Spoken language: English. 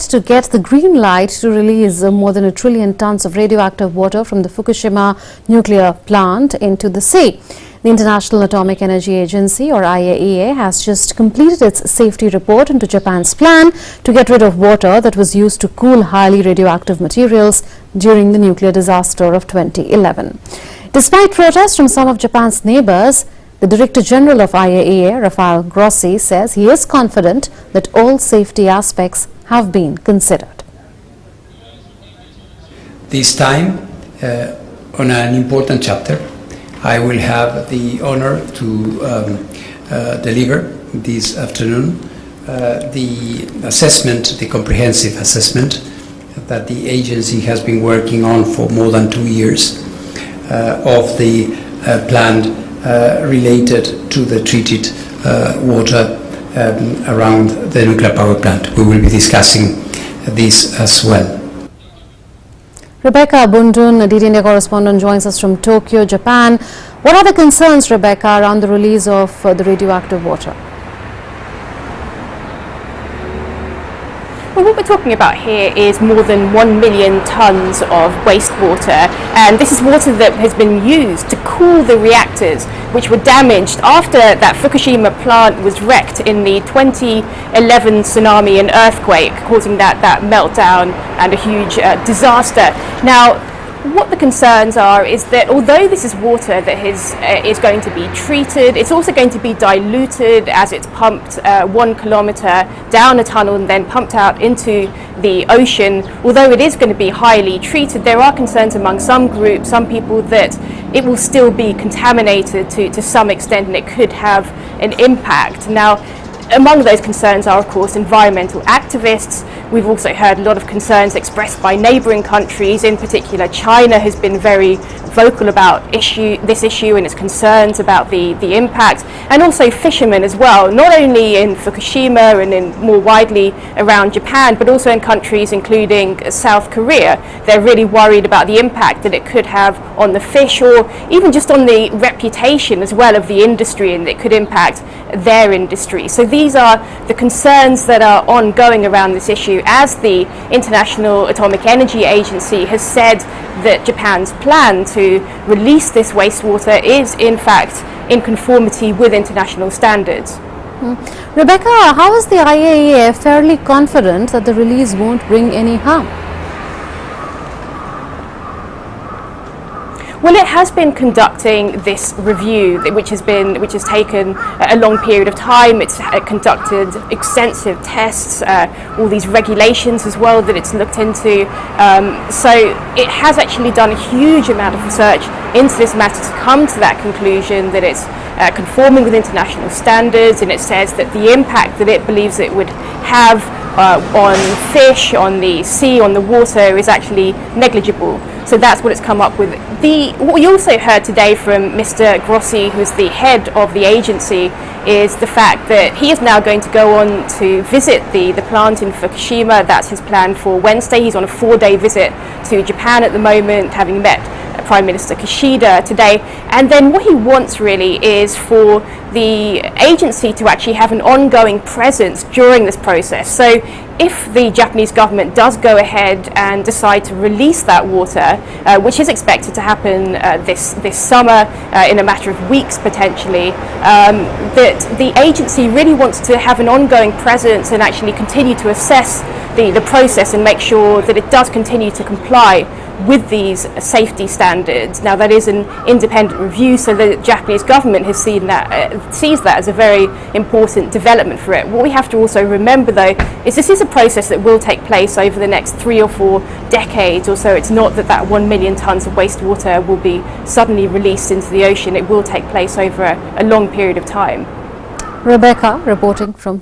to get the green light to release more than 1 trillion tons of radioactive water from the Fukushima nuclear plant into the sea. The International Atomic Energy Agency, or IAEA, has just completed its safety report into Japan's plan to get rid of water that was used to cool highly radioactive materials during the nuclear disaster of 2011. Despite protests from some of Japan's neighbors, the Director General of IAEA, Rafael Grossi, says he is confident that all safety aspects have been considered. This time, on an important chapter, I will have the honor to deliver this afternoon the assessment, the comprehensive assessment that the agency has been working on for more than 2 years of the plan related to the treated water around the nuclear power plant. We will be discussing this as well. Rebecca Bundhun, a DD India correspondent, joins us from Tokyo, Japan. What are the concerns, Rebecca, around the release of the radioactive water? Well, what we're talking about here is more than 1 million tonnes of wastewater, and this is water that has been used to cool the reactors which were damaged after that Fukushima plant was wrecked in the 2011 tsunami and earthquake, causing that meltdown and a huge disaster. Now, what the concerns are is that although this is water that is going to be treated, it's also going to be diluted as it's pumped 1 kilometre down a tunnel and then pumped out into the ocean. Although it is going to be highly treated, there are concerns among some groups, some people, that it will still be contaminated to some extent and it could have an impact. Now, among those concerns are, of course, environmental activists. We've also heard a lot of concerns expressed by neighbouring countries. In particular, China has been very vocal about this issue and its concerns about the impact, and also fishermen as well, not only in Fukushima and in more widely around Japan, but also in countries including South Korea. They're really worried about the impact that it could have on the fish, or even just on the reputation as well of the industry, and it could impact their industry. So these are the concerns that are ongoing around this issue, as the International Atomic Energy Agency has said that Japan's plan to release this wastewater is in fact in conformity with international standards. Rebecca, how is the IAEA fairly confident that the release won't bring any harm? Well, it has been conducting this review, which has taken a long period of time. It's conducted extensive tests, all these regulations as well that it's looked into. So it has actually done a huge amount of research into this matter to come to that conclusion that it's conforming with international standards, and it says that the impact that it believes it would have on fish, on the sea, on the water is actually negligible. So that's what it's come up with. What we also heard today from Mr. Grossi, who's the head of the agency, is the fact that he is now going to go on to visit the plant in Fukushima. That's his plan for Wednesday. He's on a 4-day visit to Japan at the moment, having met Prime Minister Kishida today. And then what he wants really is for the agency to actually have an ongoing presence during this process. So if the Japanese government does go ahead and decide to release that water, which is expected to happen this summer, in a matter of weeks potentially, that the agency really wants to have an ongoing presence and actually continue to assess the process and make sure that it does continue to comply with these safety standards. Now, that is an independent review, so the Japanese government has sees that as a very important development for it. What we have to also remember, though, is this is a process that will take place over the next 3 or 4 decades or so. It's not that 1 million tonnes of wastewater will be suddenly released into the ocean. It will take place over a long period of time. Rebecca reporting from